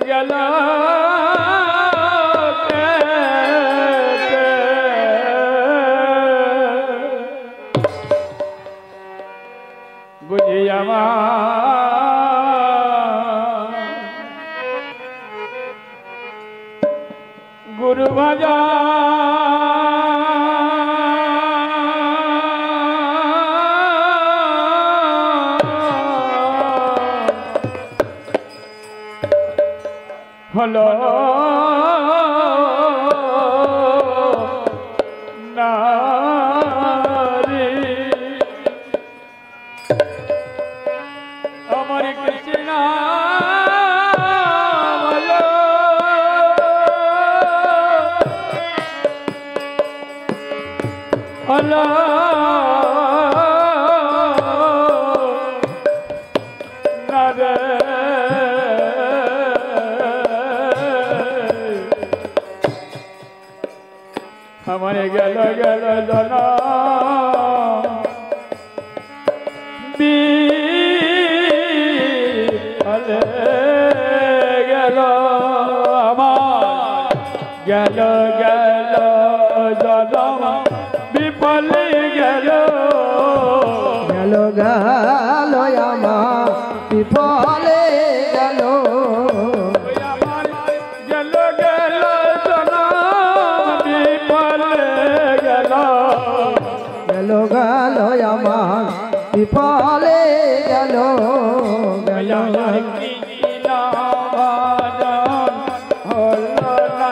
গেল বুঝি আমার গুরু ভাজা হলো না রে আমার কৃষ্ণ হলো না রে আমার গেল গেল জন বিফলে গেল আমার গেল গেল জন বিফলে গেল গেল গেল আমার বিফলে গেল গেল আমার বিফলে গেল গেল কৃষ্ণ ভজন হলো না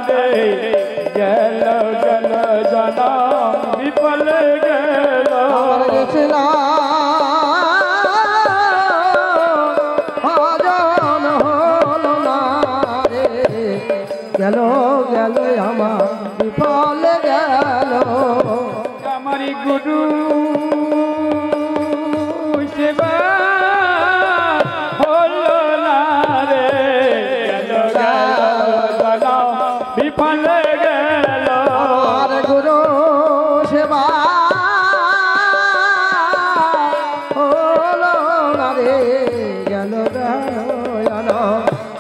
রে গেল গেল জন বিফলে গেল কৃষ্ণ ভজন হলো না রে গেল গেল আমার বিফলে গেল हमारी गुरु सेवा होलो ना रे गलो गलो विफल गेलो हमारे गुरु सेवा होलो ना रे गलो गलो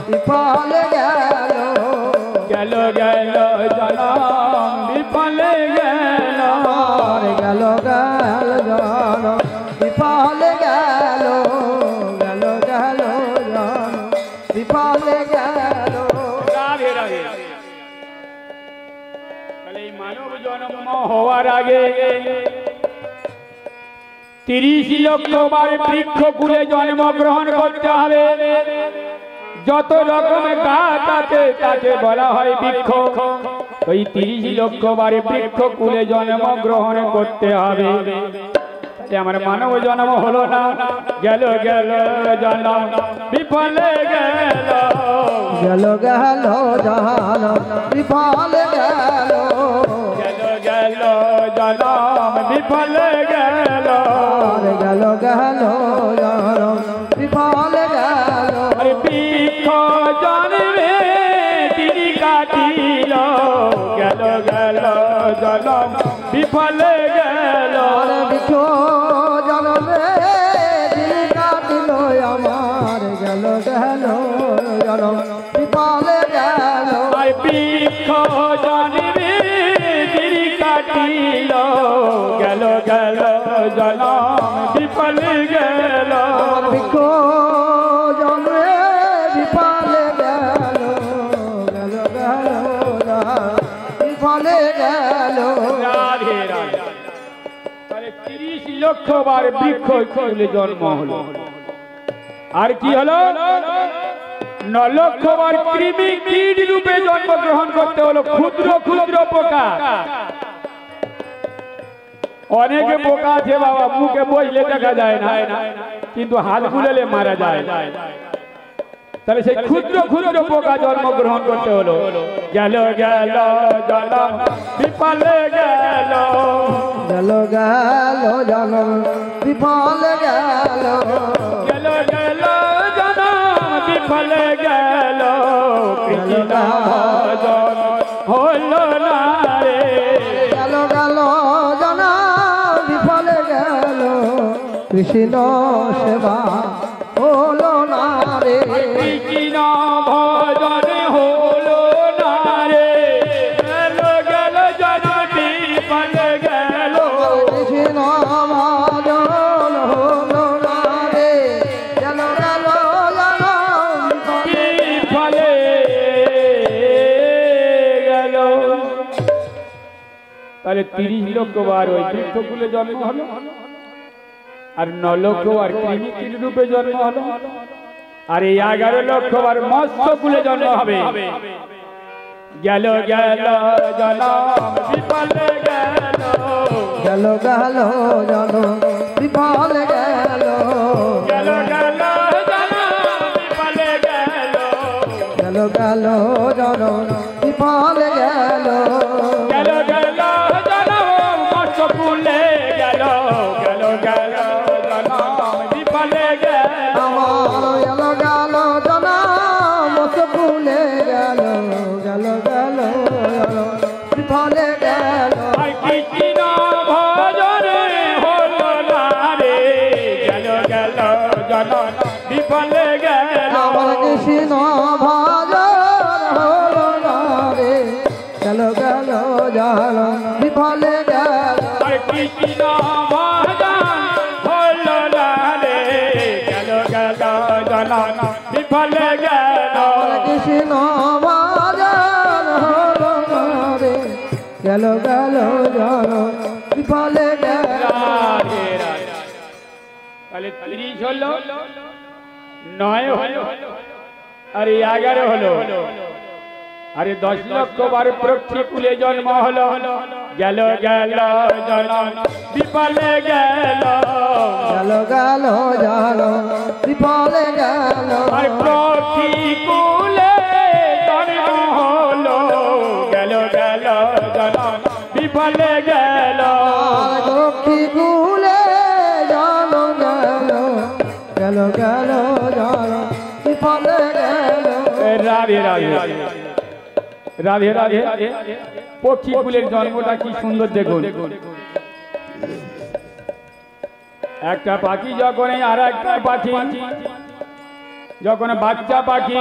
विफल गेलो गलो गलो जना विफल गेलो গেল গেল জন বিফলে গেল গেল গেল জন বিফলে গেল রাধে রাধে তাহলে এই মানব জন্ম হওয়ার আগে 30 লক্ষ বার বৃক্ষ কুলে জন্মগ্রহণ করতে হবে যত রকমের গাছ আছে তাকে বলা হয় বৃক্ষ ওই 30 লক্ষ বার বৃক্ষ কুলে জন্মগ্রহণ করতে হবে আমার মানব জন্ম হলো না গেল গেল জন্ম বিফলে গেল গেল গেল জন বিফলে গেল গেল গেল জন্ম বিফলে গেল গেল গেল জন বিফলে গেল বৃক্ষ জন্মে তিনি কাটিল গেল গেল জন্ম বিফলে গেল বৃক্ষ জন্মে তিনি কাটিল আমার গেল গেল জন বিফলে গেল বৃক্ষ জন্মে তিনি কাটিল গেল গেল জন্ম বিফলে গেল বৃক্ষ জন্মে বিফলে গেল গেল গেল বিফলে গেল রাধে রাধে 30 লক্ষ বার বৃক্ষ কুলে জন্ম হলো আর কি হলো 9 লক্ষ বার কৃমি কীট রূপে জন্মগ্রহণ করতে হলো ক্ষুদ্র ক্ষুদ্র পোকা অনেকে পোকা আছে বাবা মুখে বসলে দেখা যায় না কিন্তু হাত বুলালে মারা যায় তাহলে সেই ক্ষুদ্র ক্ষুদ্র পোকা জন্মগ্রহণ করতে হলো গেল গেল জন্ম বিফলে গেল গেল গেল জন্ম বিফলে গেল গেল গেল জন্ম বিফলে গেল কৃষ্ণ ভজন হলো না রে গেল গেল জন্ম বিফলে গেল কৃষ্ণ সেবা হলো না রে কৃষ্ণ ভজন হলো না রে গেল গেল জনতি পল গেল কৃষ্ণ ভজন হলো না রে গেল গেল কি ফলে গেল। তাহলে 30 লক্ষ বার ওই বৃক্ষকুলে জন্ম হলো আর 9 লক্ষ বার কৃমির রূপে জন্ম হলো আর এই 11 লক্ষ বার মৎস্যকুলে জন্ম হবে। গেল গেল জনম বিফল গেল গেল গেল জন বিফল গেল গেল গেল জনম বিফল গেল গেল গেল জন বিফল গেল গেল গেল জনম মৎস্যকুলে গেল গেল গেল জনম বিফল গেল আমার গেল গেল জন মসকুলে গেল গেল গেল বিফল গেল আর কৃষ্ণ ভজন হলো না রে গেল গেল জনম বিফল গেল আমার কৃষ্ণ ভজন হলো না রে গেল গেল জন বিফল গেল আর কৃষ্ণ ভজন হলো না রে গেল গেল জনম বিফল গেল কৃষ্ণ ভজন হলো না রে গেল গেল জন বিফল গেল রাধে রাধে। তাহলে 30 হলো 9 হলো আর 11 হলো আরে 10 লক্ষ বার পৃথ্বীকুলে জন্ম হলো গেল গেল জনম বিফল গেল গেল গেল জন বিফল গেল আর পৃথ্বীকুলে জন্ম হলো গেল গেল জনম বিফল গেল লক্ষ্মী কুলে জন গেল গেল গেল জন বিফল গেল রাধে রাধে রাধে রাধে। পক্ষীকুলের জন্মটা কি সুন্দর দেখুন। একটা পাখি যখন আর একটা পাখি যখন বাচ্চা পাখি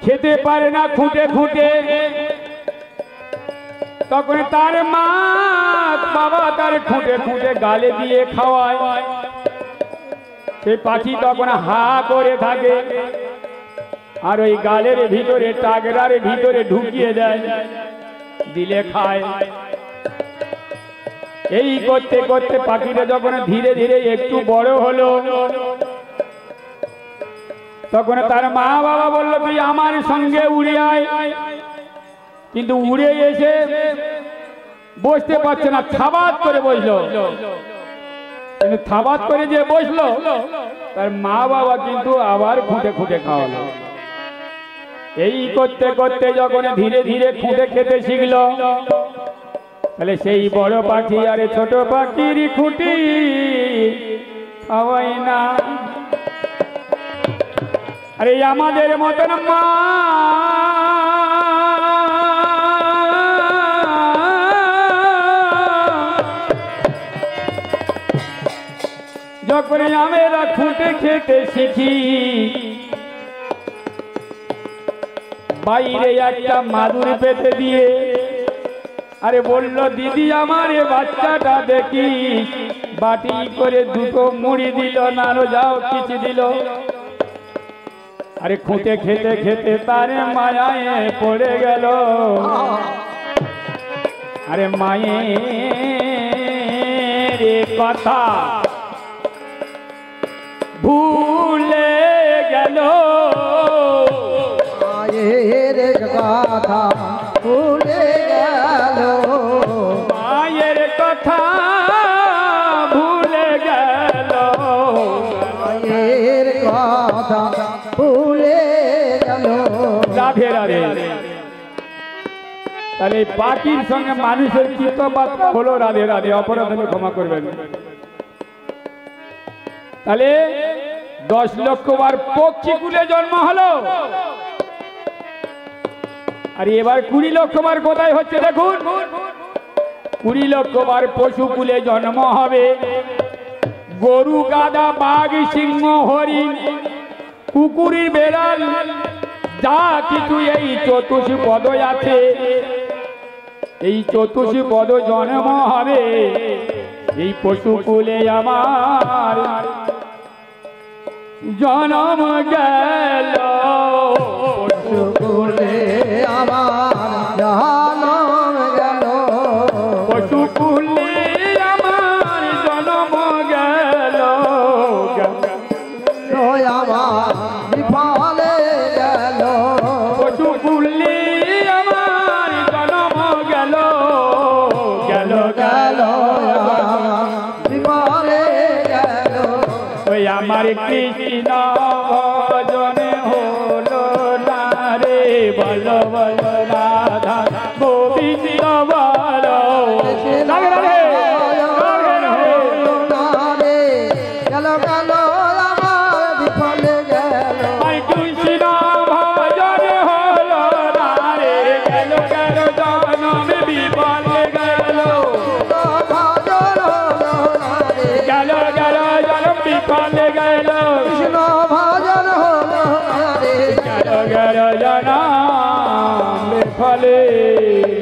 খেতে পারে না খুঁটে খুঁটে তখন তার মা বাবা তার খুঁটে খুঁটে গালে দিয়ে খাওয়ায় সেই পাখি তখন হা করে থাকে আর ওই গালের ভিতরে টাগরার ভিতরে ঢুকিয়ে দেয় দিলে খায়। এই করতে করতে পাখিটা যখন ধীরে ধীরে একটু বড় হলো তখন তার মা বাবা বলল তুই আমার সঙ্গে উড়ে আয়, কিন্তু উড়ে এসে বসতে পারছে না, থাবাত করে বসলো। কিন্তু থাবাত করে যে বসলো তার মা বাবা কিন্তু আবার খুঁটে খুঁটে খাওয়ালো। এই করতে করতে যখন ধীরে ধীরে খুঁটে খেতে শিখলো তাহলে সেই বড় পাখি আর ছোট পাখির খুঁটি খাওয়াই না। আরে আমাদের মতন মা যখন আমরা খুঁটে খেতে শিখি বাইরে একটা মাদুর পেতে দিয়ে আরে বলল দিদি আমার বাচ্চাটা দেখি, বাটি করে দুটো মুড়ি দিল না যাও কিছু দিল। আরে খুঁটে খেতে খেতে তার মায়ায় পড়ে গেল। আরে মায়ের কথা ভুলে গেল, মায়ের কথা ভুলে গেল, মায়ের কথা ভুলে গেল, মায়ের কথা ভুলে গেল। রাধে রাধে। তাহলে পাখির সঙ্গে মানুষের কি তফাৎ হলো? রাধে রাধে, অপরাধ হলে ক্ষমা করবেন। তাহলে 10 লক্ষ বার পক্ষীকুলে জন্ম হলো, আর এবার 20 লক্ষ বার কোথায় হচ্ছে দেখুন। 20 লক্ষ বার পশুকুলে জন্ম হবে, গরু গাধা বাঘ সিংহ হরিণ কুকুরের বেড়াল যা কিছু এই চতুষ্পদ আছে, এই চতুষ্পদ জন্ম হবে এই পশুকুলে আমার জন্ম গেল, পশুকুলে আমার জন্ম গেল, পশুকুলে আমার জন্ম গেল, আমার বিফলে গেল, পশুকুলে আমার জন্ম গেল, গেল গেল বিফলে গেল, ওই আমার কৃষ্ণ ভজন হলো না রে, বল বল রাধা গোবিন্দ বল, রাধে রাধে রাধে রাধে, গেল গেল আমার বিফলে গেল, ওই কৃষ্ণ ভজন হলো না রে, গেল গেল জনম বিফলে গেল, ভজন হলো না রে, গেল গেল জনম বিফলে গেল, কৃষ্ণ ভজন হলো না রে, গেল গেল জনম বিফলে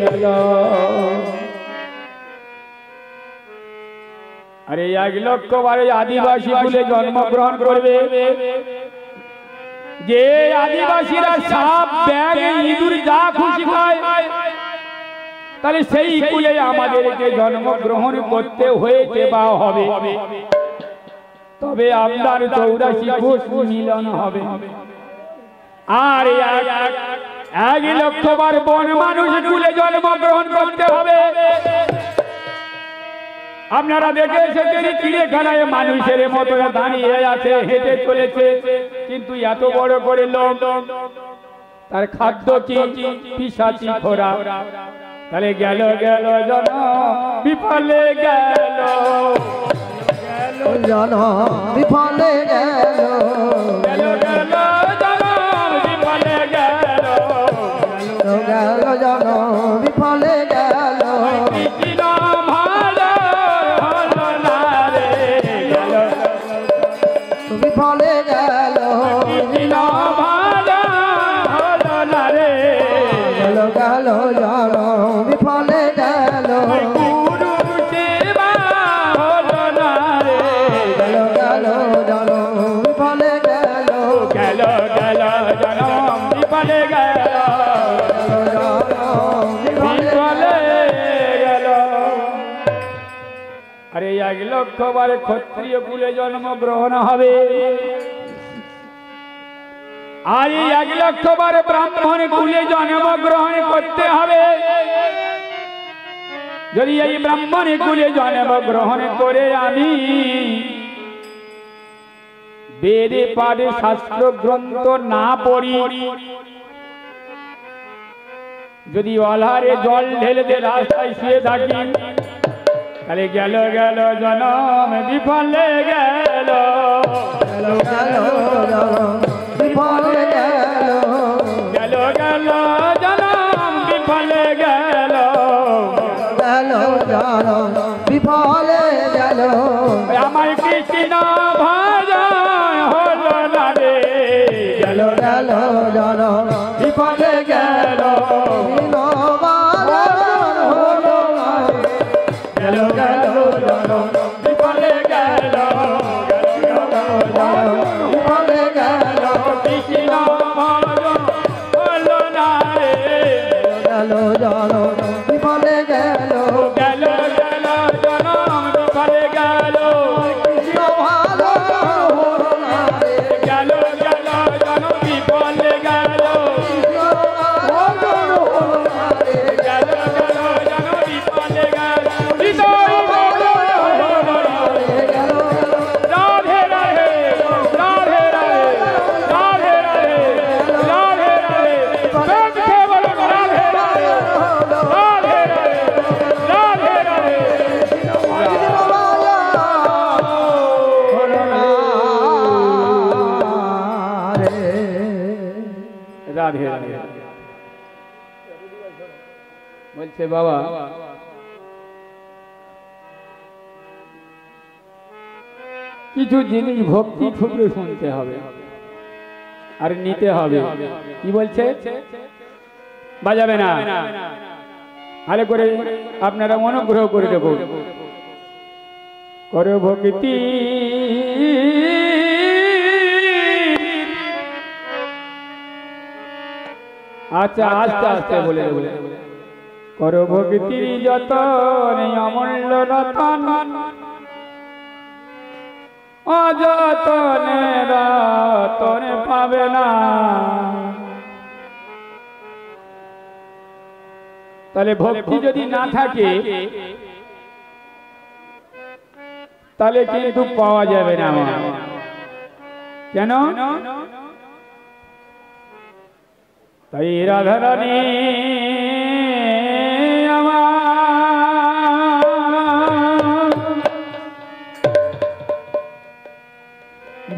গেল। আরে 1 লক্ষ বারে আদিবাসী কুলে জন্মগ্রহণ করবে, যে আদিবাসীরা সাপ ব্যাগ ইঁদুর যা খুশি খায়, তাহলে সেই কুলে আমাদেরকে জন্মগ্রহণ করতে হয়েছে বা হবে, তবে আপনার 84 কোষ মিলন হবে। আর 1 লক্ষ বার বন মানুষ কুলে জন্মগ্রহণ করতে হবে। আপনারা দেখে এসেছেন চিড়িয়াখানায় মানুষের মতো দাঁড়িয়ে আছে, হেঁটে চলেছে, কিন্তু এত বড় করে লোক, তার খাদ্য কি পিশাচি খোরা, তাহলে গেল গেল জন বিফলে গেল, জন বিফলে গেল, গেল গেল জন বিফলে গেল, গেল জন বিফলে গেল, কৃষ্ণ ভালো হলো না রে, গেল বিফলে গেল, কৃষ্ণ ভালো হলো না রে, গেল গেল জন বিফলে গেল, গুরু সেবা হলো না রে, গেল গেল জন বিফলে গেল, গেল গেল জনম বিফলে গেল, বিফলে গেল। আরে 1 লক্ষ বারে ক্ষত্রিয় কুলে জন্মগ্রহণ হবে, আর 1 লক্ষ বারে ব্রাহ্মণ কুলে জন্মগ্রহণ করতে হবে। যদি এই ব্রাহ্মণ কুলে জন্মগ্রহণ করে আমি বেদে পাঠে শাস্ত্র গ্রন্থ না পড়ি, যদি অলারে জল ঢেলে দিয়ে রাস্তায় শুয়ে থাকি, তাহলে গেল গেল জনম বিফলে গেল, গেল গেল জন বিফলে গেল, গেল গেল জনম বিফলে গেল, গেল জন বিফলে গেল, আমার কৃষ্ণ ভজন হলো না রে, গেল গেল জন বিফলে গেল, বিনোবাদন হলো না রে, গেল গেল জনম বিফলে গেল, বিফলে গেল, কৃষ্ণ ভজন হলো না রে, গেল জন বিফলে গেল, গেল গেল জনম বিফলে গেল, কৃষ্ণ ভাদন হলো না রে, গেল গেল জনম বিফলে গেল, কৃষ্ণ ভাদন হলো না রে, গেল গেল জনম বিফলে গেল, হৃদয় ভালো হলো না রে, গেল রাধে রাধে রাধে রাধে রাধে রাধে রাধে রাধে, সবকে বলো রাধে রাধে রাধে রাধে রাধে রাধে, রাধে রাধে। বলছে বাবা, কিছু জিনিস ভক্তি ঠুকরে শুনতে হবে আর নিতে হবে। কি বলছে? বাজাবে না, ভালো করে আপনারা অনুগ্রহ করে দেখুন। করো ভক্তি আচ্ছা আস্তে আস্তে বলে বলে করো ভক্তি যতন অমূল্য রতন অযতনে রতনে পাবে না। তাহলে ভক্তি যদি না থাকে তাহলে কিন্তু পাওয়া যাবে না। কেন? তাই রাধারানী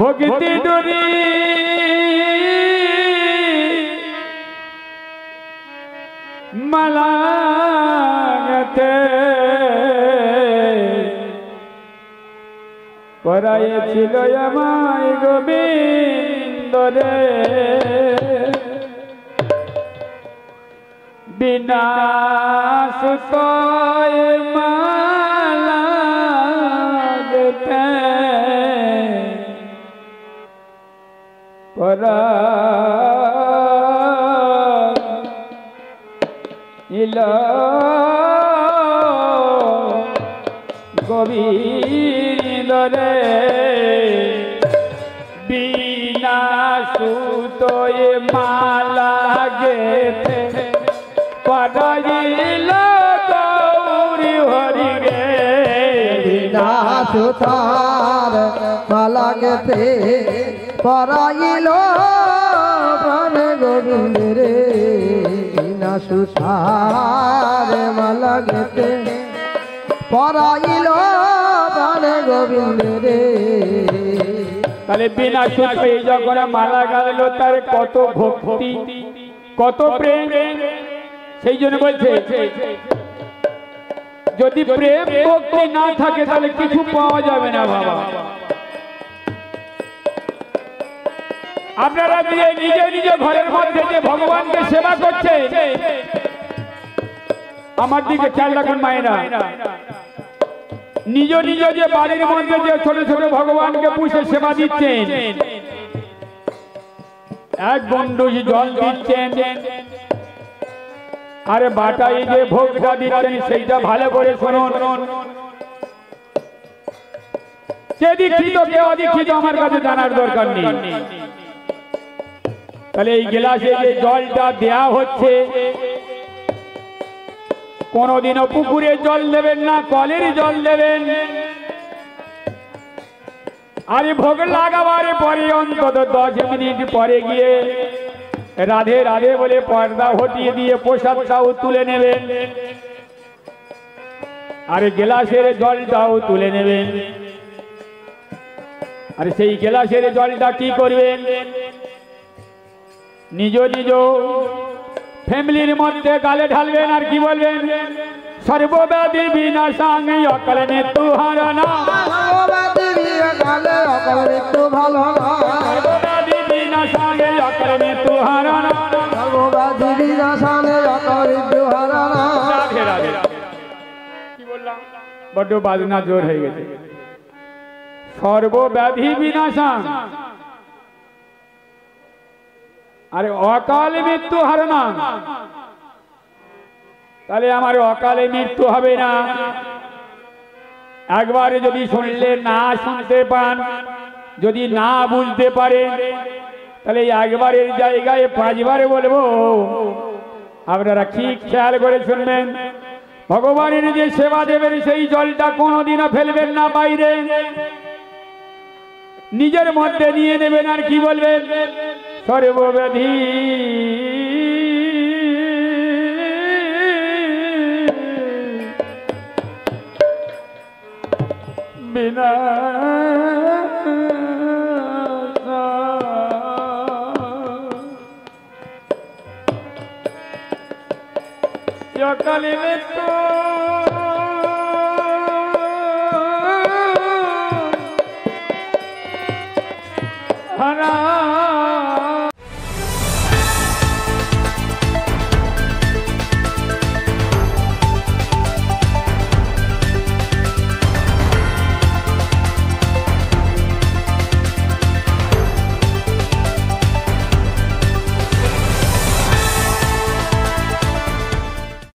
ভক্তি ডুরি মালাগতে পরাইছিল আমায় গোবিন্দ রে বিনা সুতোয় মালাগতে পরাইল গোবিন্দ রে বিনা সুতোয় মালা গেতে পরাইল গৌরী হরি গে বিনা সুতার মালা গেতে পরাইল প্রাণ গোবিন্দ রে বিনা সুতার মালা গেতে পরাইল প্রাণ গোবিন্দ রে। তাহলে বিনা সুতোয় যখন মালা গেল তার কত ভক্তি কত প্রেম। সেই জন্য বলছে যদি প্রেম ভক্তি না থাকে তাহলে কিছু পাওয়া যাবে না বাবা। আপনারা দিয়ে নিজে নিজে ঘরের মধ্যে যে ভগবানকে সেবা করছে, আমার দিকে খেয়াল রাখুন মায়েরা, নিজ নিজ যে বাড়ির মধ্যে যে ছোট ছোট ভগবানকে পুষে সেবা দিচ্ছেন, এক গন্ডুজ জল দিচ্ছেন, আরে বাটাই যে ভোগটা দিচ্ছেন সেইটা ভালো করে শুনুন। কে দীক্ষিত কে অদীক্ষিত আমার কাছে জানার দরকার নেই। তাহলে এই গ্লাসে যে জলটা দেয়া হচ্ছে, কোনদিনও পুকুরে জল দেবেন না, কলের জল দেবেন। আরে ভোগ লাগাবার পরে অন্তত 10 মিনিট পরে গিয়ে রাধে রাধে বলে পর্দা হটিয়ে দিয়ে প্রসাদটাও তুলে নেবেন, আরে গ্লাসের জলটাও তুলে নেবেন। আর সেই গ্লাসের জলটা কি করবেন? নিজ নিজ ফ্যামিলির মধ্যে গালে ঢালবেন আর কি বলবেন? সর্বব্যাধি বিনাশাঙ্গি অকাল মৃত্যু হারানা, সর্বব্যাধি বিনাশাঙ্গি অকাল মৃত্যু হারানা, সর্বব্যাধি বিনাশাঙ্গি অকাল মৃত্যু হারানা। কি বললাম? বড্ড বাজনা জোর হয়ে গেছে। সর্বব্যাধি বিনাশাং আরে অকালে মৃত্যু হারানা। তাহলে আমার অকালে মৃত্যু হবে না। একবারে যদি শুনলে না শুনতে পান, যদি না বুঝতে পারেন, তাহলে একবারের জায়গায় 5 বার বলবো। আপনারা ঠিক খেয়াল করে শুনবেন। ভগবানের যে সেবা দেবেন সেই জলটা কোনোদিনও ফেলবেন না বাইরে, নিজের মধ্যে নিয়ে নেবেন। আর কি বলবেন? সর্বব্যাধি বিনা অকালে মৃত্যু খানা